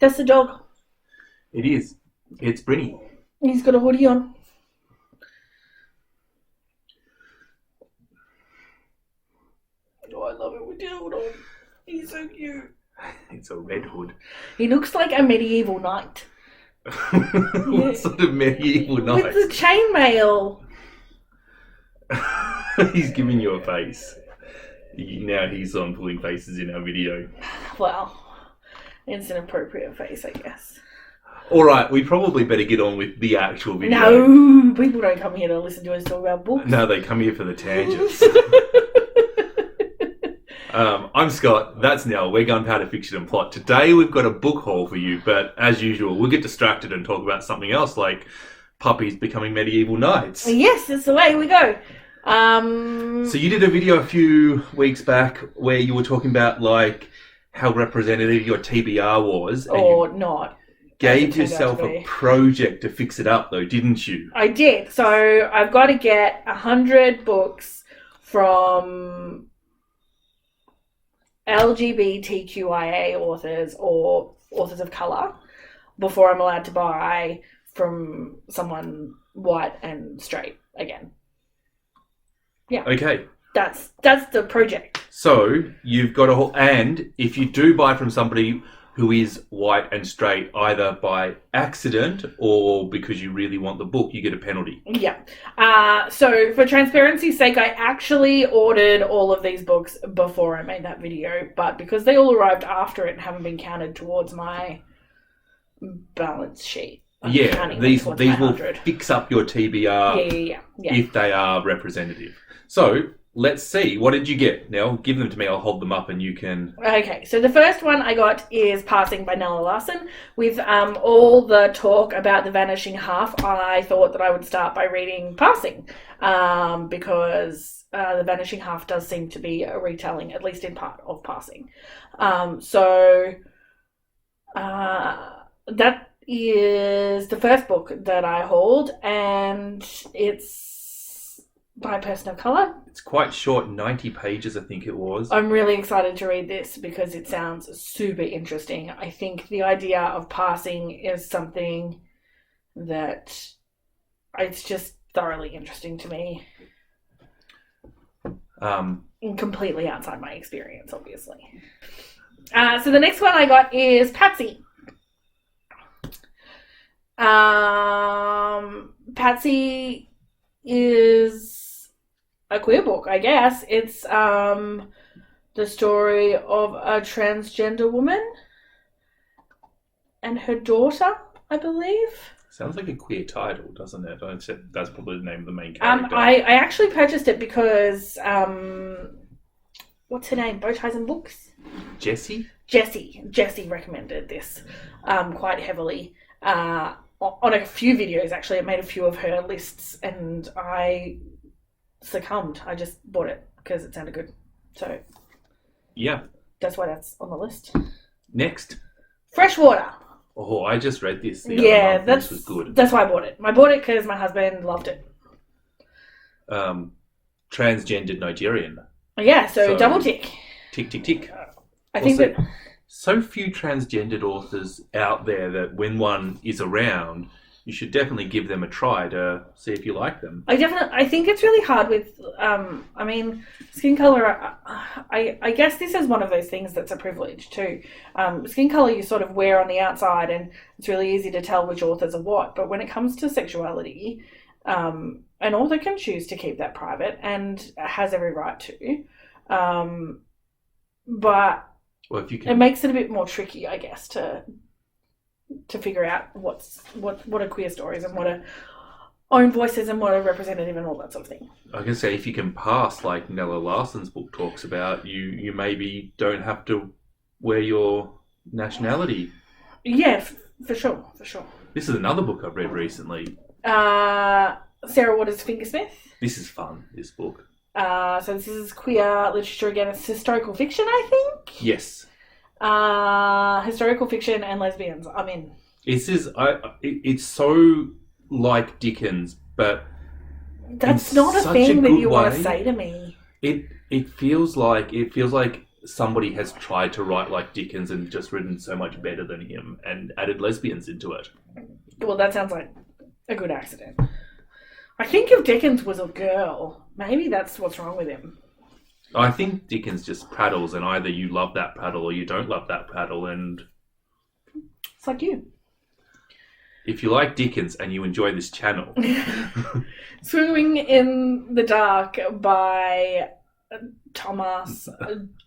That's the dog. It is. It's Brinny. He's got a hoodie on. Oh, I love it with the hood on. He's so cute. It's a red hood. He looks like a medieval knight. What sort of medieval knight? With the chainmail. He's giving you a face. Now he's on pulling faces in our video. Well, it's an appropriate face, I guess. Alright, we probably better get on with the actual video. No, people don't come here to listen to us talk about books. No, they come here for the tangents. I'm Scott, that's Nelle, we're Gunpowder, Fiction and Plot. Today we've got a book haul for you, but as usual, we'll get distracted and talk about something else like puppies becoming medieval knights. Yes, that's the way we go. So you did a video a few weeks back where you were talking about like how representative your TBR was. Or not. Gave yourself a project to fix it up though, didn't you? I did. So I've got to get 100 books from LGBTQIA authors or authors of colour before I'm allowed to buy from someone white and straight again. Yeah. Okay. That's the project. So you've got and if you do buy from somebody who is white and straight, either by accident or because you really want the book, you get a penalty. Yeah. So for transparency's sake, I actually ordered all of these books before I made that video, but because they all arrived after it and haven't been counted towards my balance sheet. These will fix up your TBR if they are representative. So let's see. What did you get? Now, give them to me. I'll hold them up and you can... Okay, so the first one I got is Passing by Nella Larson. With all the talk about the vanishing half, I thought that I would start by reading Passing because the vanishing half does seem to be a retelling, at least in part, of Passing. That is the first book that I hold, and it's by a person of colour. It's quite short, 90 pages I think it was. I'm really excited to read this because it sounds super interesting. I think the idea of passing is something that it's just thoroughly interesting to me. And completely outside my experience, obviously. So the next one I got is Patsy. Patsy is a queer book, I guess. It's the story of a transgender woman and her daughter, I believe. Sounds like a queer title, doesn't it? That's probably the name of the main character. I actually purchased it because what's her name? Bowties and Books? Jessie recommended this quite heavily. On a few videos, actually. It made a few of her lists, and I succumbed. I just bought it because it sounded good. So, yeah. That's why that's on the list. Next. Freshwater. Oh, I just read this. This was good. That's why I bought it. I bought it because my husband loved it. Transgendered Nigerian. Yeah, so double tick. Tick, tick, tick. I think that... So few transgendered authors out there that when one is around, you should definitely give them a try to see if you like them. I think it's really hard with, skin colour. I guess this is one of those things that's a privilege too. Skin colour you sort of wear on the outside, and it's really easy to tell which authors are what. But when it comes to sexuality, an author can choose to keep that private and has every right to. But well, if you can... it makes it a bit more tricky, I guess, to figure out what are queer stories and what are own voices and what are representative and all that sort of thing. I can say if you can pass, like Nella Larson's book talks about, you maybe don't have to wear your nationality. Yeah, for sure. This is another book I've read recently. Sarah Waters' Fingersmith. This is fun, this book. So this is queer literature again. It's historical fiction, I think. Yes. Historical fiction and lesbians. I'm in. It's so like Dickens, but that's not a thing that you want to say to me. It feels like somebody has tried to write like Dickens and just written so much better than him and added lesbians into it. Well, that sounds like a good accident. I think if Dickens was a girl, maybe that's what's wrong with him. I think Dickens just prattles, and either you love that prattle or you don't love that prattle, and it's like you. If you like Dickens and you enjoy this channel. Swimming in the Dark by Thomas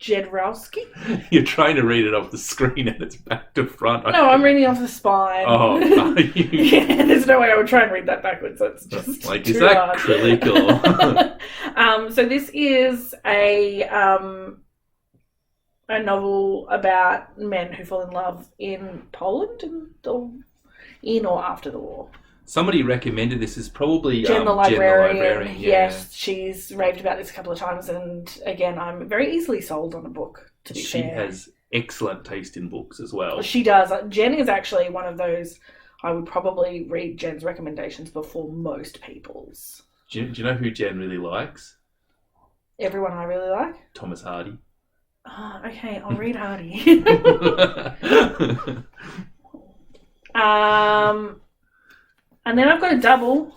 Jedrowski. You're trying to read it off the screen and it's back to front. No, I'm reading off the spine. Oh, are you? Yeah, there's no way I would try and read that backwards. That's just like, too is that hard. critical? So this is a novel about men who fall in love in Poland in or after the war. Somebody recommended this. Is probably Jen the librarian. Yeah. Yes, she's raved about this a couple of times, and again, I'm very easily sold on a book. To be fair, she has excellent taste in books as well. She does. Jen is actually one of those. I would probably read Jen's recommendations before most people's. Do you know who Jen really likes? Everyone I really like. Thomas Hardy. Oh, okay, I'll read Hardy. And then I've got a double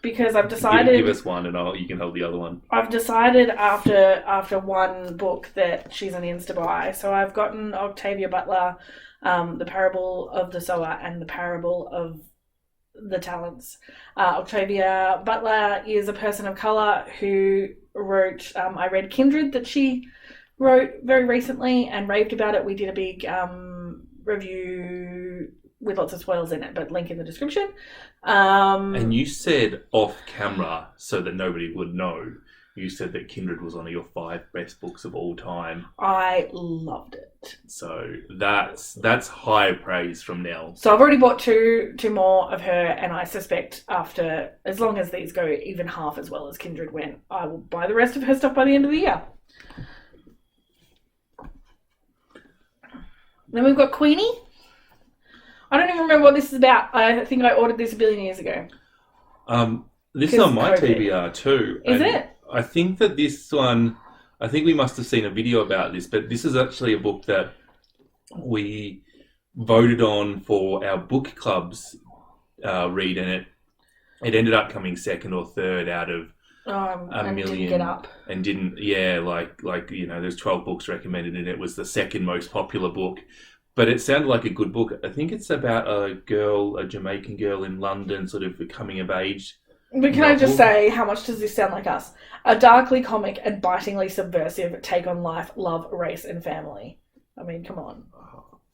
because I've decided. Give us one, and you can hold the other one. I've decided after one book that she's an insta buy. So I've gotten Octavia Butler, The Parable of the Sower and The Parable of the Talents. Octavia Butler is a person of colour who wrote. I read Kindred that she wrote very recently and raved about it. We did a big review with lots of spoilers in it, but link in the description. And you said off camera, so that nobody would know, you said that Kindred was one of your 5 best books of all time. I loved it. So that's high praise from Nelle. So I've already bought two more of her, and I suspect after, as long as these go even half as well as Kindred went, I will buy the rest of her stuff by the end of the year. Then we've got Queenie. I don't even remember what this is about. I think I ordered this a billion years ago. This is on my COVID. TBR too. Is it? I think that this one, I think we must have seen a video about this, but this is actually a book that we voted on for our book club's read, and it ended up coming second or third out of a million. Didn't get up. And didn't, like there's 12 books recommended, and it was the second most popular book. But it sounded like a good book. I think it's about a Jamaican girl in London, sort of coming of age. But can I just say, how much does this sound like us? A darkly comic and bitingly subversive take on life, love, race, and family. I mean, come on.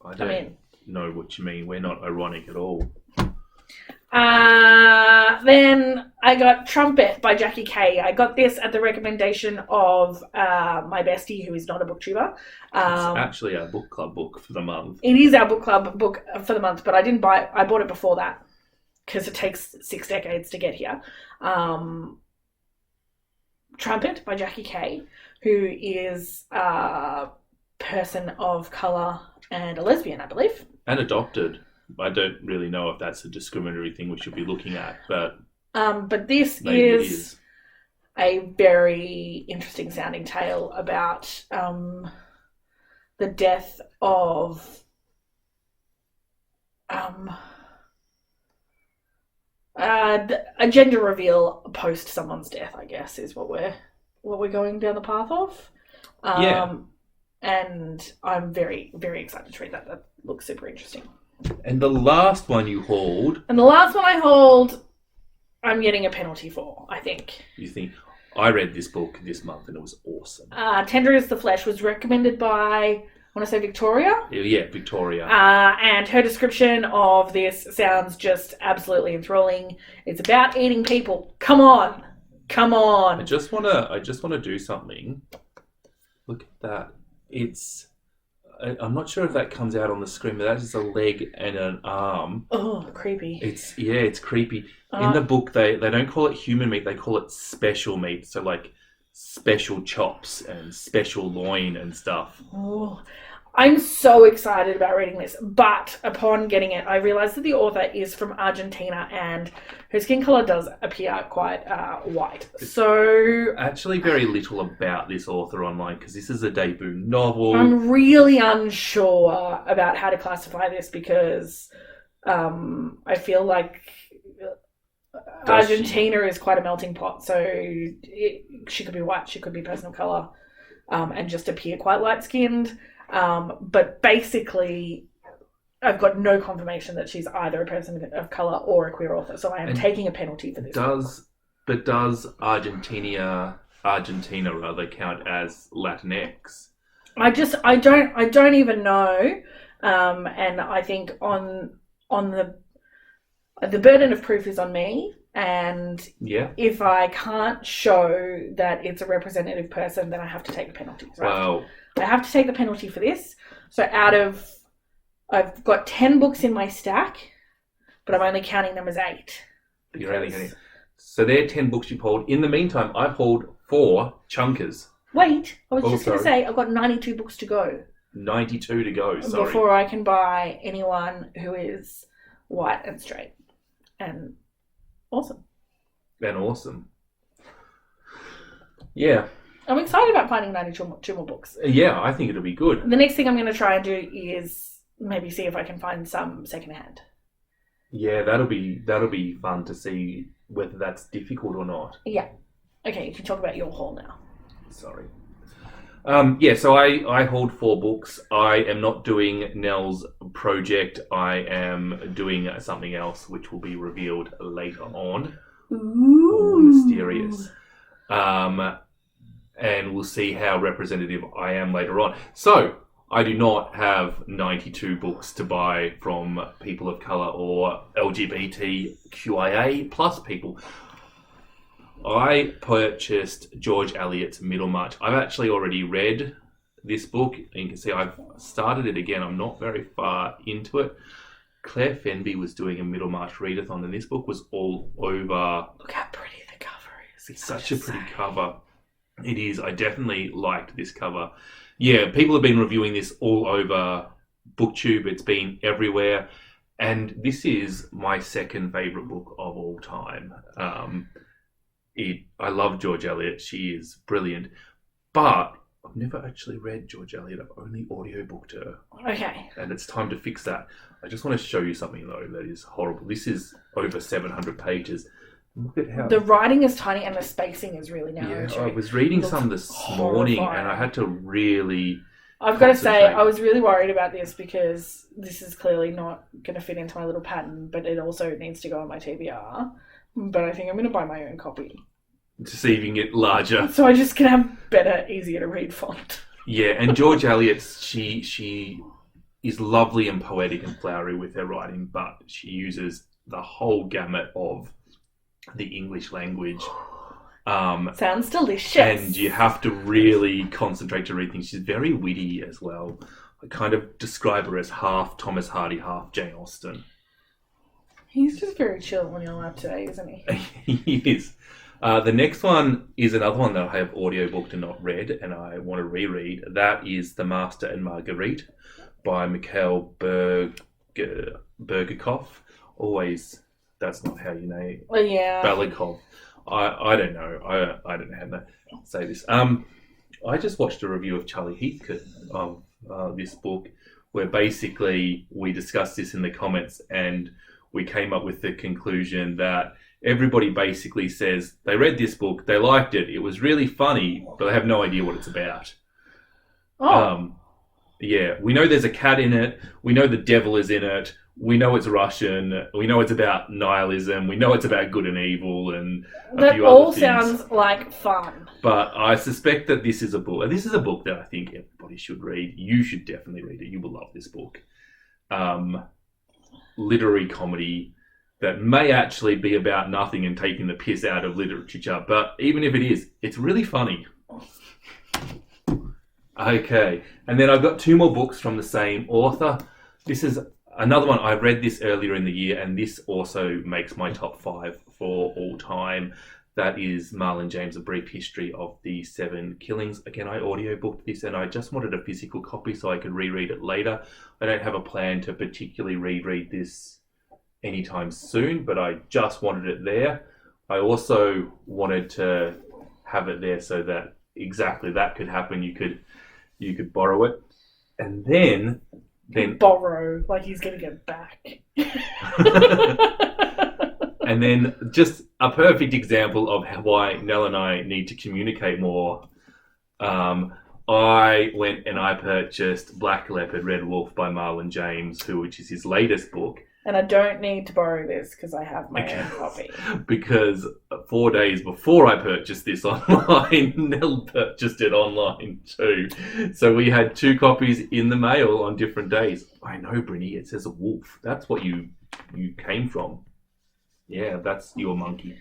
I don't know what you mean. We're not ironic at all. Then I got Trumpet by Jackie Kay. I got this at the recommendation of my bestie, who is not a booktuber. It's actually our book club book for the month. It is our book club book for the month, but I didn't buy it. I bought it before that because it takes 6 decades to get here. Trumpet by Jackie Kay, who is a person of colour and a lesbian, I believe. And adopted. I don't really know if that's a discriminatory thing we should be looking at, but this is a very interesting sounding tale about the death of a gender reveal post someone's death, I guess, is what we're going down the path of. And I'm very, very excited to read that. That looks super interesting. And the last one you hauled... And the last one I hauled, I'm getting a penalty for, I think. You think... I read this book this month and it was awesome. Tender is the Flesh was recommended by, I want to say Victoria? Yeah, Victoria. And her description of this sounds just absolutely enthralling. It's about eating people. Come on. I just want to do something. Look at that. I'm not sure if that comes out on the screen, but that's just a leg and an arm. Oh, creepy. It's creepy. In the book, they don't call it human meat, they call it special meat. So like special chops and special loin and stuff. Oh, I'm so excited about reading this, but upon getting it, I realised that the author is from Argentina and her skin colour does appear quite white. So actually very little about this author online because this is a debut novel. I'm really unsure about how to classify this because I feel like Argentina is quite a melting pot. So she could be white, she could be person of colour, and just appear quite light-skinned. But basically, I've got no confirmation that she's either a person of colour or a queer author, so I am taking a penalty for this. Does Argentina count as Latinx? I don't even know, and I think on the burden of proof is on me, and if I can't show that it's a representative person, then I have to take the penalty. Right? Wow. I have to take the penalty for this. So I've got 10 books in my stack, but I'm only counting them as 8. You're only counting. So they're 10 books you pulled. In the meantime, I've pulled 4 chunkers. Wait, I was just going to say, I've got 92 books to go. 92 to go, sorry. Before I can buy anyone who is white and straight. And awesome. Yeah. I'm excited about finding 92 more books. Yeah, I think it'll be good. The next thing I'm going to try and do is maybe see if I can find some secondhand. Yeah, that'll be fun to see whether that's difficult or not. Yeah. Okay, you can talk about your haul now. Sorry. So I hold 4 books. I am not doing Nelle's project. I am doing something else, which will be revealed later on. Ooh. Mysterious. And we'll see how representative I am later on. So, I do not have 92 books to buy from people of colour or LGBTQIA plus people. I purchased George Eliot's Middlemarch. I've actually already read this book. You can see I've started it again. I'm not very far into it. Claire Fenby was doing a Middlemarch readathon, and this book was all over. Look how pretty the cover is. It's such a pretty cover. It is. I definitely liked this cover. Yeah, people have been reviewing this all over BookTube. It's been everywhere. And this is my second favourite book of all time. I love George Eliot. She is brilliant. But I've never actually read George Eliot. I've only audiobooked her. Okay. And it's time to fix that. I just want to show you something, though, that is horrible. This is over 700 pages. Look at how... The writing is tiny and the spacing is really narrow. Yeah, I was reading some this morning and I had to really... I've got to say, I was really worried about this because this is clearly not going to fit into my little pattern, but it also needs to go on my TBR. But I think I'm going to buy my own copy. To see if you can get larger. So I just can have better, easier to read font. Yeah, and George Eliot, she is lovely and poetic and flowery with her writing, but she uses the whole gamut of the English language. Sounds delicious. And you have to really concentrate to read things. She's very witty as well. I kind of describe her as half Thomas Hardy, half Jane Austen. He's just very chill on your lap today, isn't he? He is. The next one is another one that I have audiobooked and not read, and I want to reread. That is The Master and Margarita by Mikhail Bulgakov. Always, that's not how you name it. Oh, yeah. Balikov. I don't know. I don't know how to say this. I just watched a review of Charlie Heathcote of this book, where basically we discussed this in the comments and we came up with the conclusion that everybody basically says they read this book, they liked it, it was really funny, but they have no idea what it's about. Oh. Yeah, we know there's a cat in it, we know the devil is in it, we know it's Russian, we know it's about nihilism, we know it's about good and evil, and a few other things. That all sounds like fun. But I suspect that this is a book, and this is a book that I think everybody should read. You should definitely read it. You will love this book. Literary comedy that may actually be about nothing and taking the piss out of literature, but even if it is, it's really funny. Okay, and then I've got 2 more books from the same author. This is another one. I read this earlier in the year, and this also makes my top 5 for all time. That is Marlin James, A Brief History of the Seven Killings. Again, I audiobooked this and I just wanted a physical copy so I could reread it later. I don't have a plan to particularly reread this anytime soon, but I just wanted it there. I also wanted to have it there so that exactly that could happen. You could borrow it. And then borrow, like he's going to get back. And then just a perfect example of why Nell and I need to communicate more. I went and I purchased Black Leopard, Red Wolf by Marlin James, which is his latest book. And I don't need to borrow this because I have my own copy. Because 4 days before I purchased this online, Nell purchased it online too. So we had 2 copies in the mail on different days. I know, Brinny, it says a wolf. That's what you came from. Yeah, that's your monkey.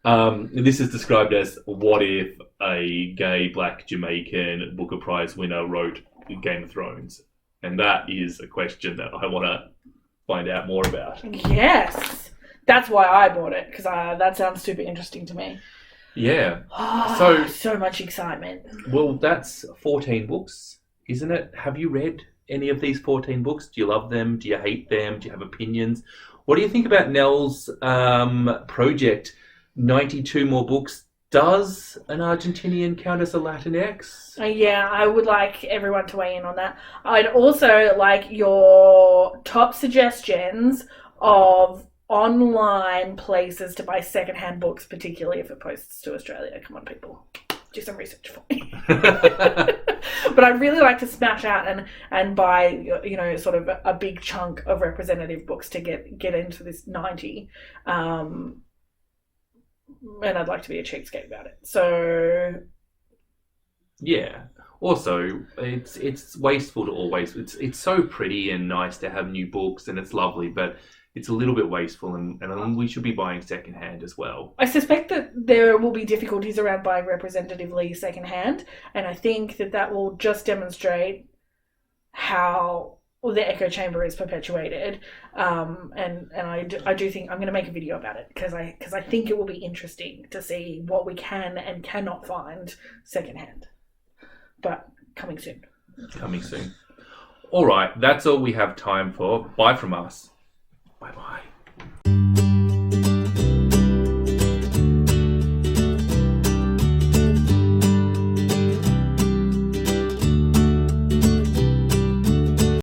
This is described as what if a gay black Jamaican Booker Prize winner wrote Game of Thrones? And that is a question that I want to find out more about. Yes. That's why I bought it, because that sounds super interesting to me. Yeah. So much excitement. Well, that's 14 books, isn't it? Have you read any of these 14 books? Do you love them? Do you hate them? Do you have opinions? What do you think about Nell's project, 92 more books? Does an Argentinian count as a Latinx? Yeah, I would like everyone to weigh in on that. I'd also like your top suggestions of online places to buy secondhand books, particularly if it posts to Australia. Come on, people. Do some research for me. But I'd really like to smash out and buy, sort of a big chunk of representative books to get into this 90. And I'd like to be a cheapskate about it. So yeah. Also, it's wasteful to always. It's so pretty and nice to have new books, and it's lovely, but it's a little bit wasteful, and we should be buying secondhand as well. I suspect that there will be difficulties around buying representatively secondhand, and I think that will just demonstrate how the echo chamber is perpetuated. And I do think I'm going to make a video about it because I think it will be interesting to see what we can and cannot find secondhand. But coming soon. Coming soon. All right, that's all we have time for. Bye from us. Bye-bye.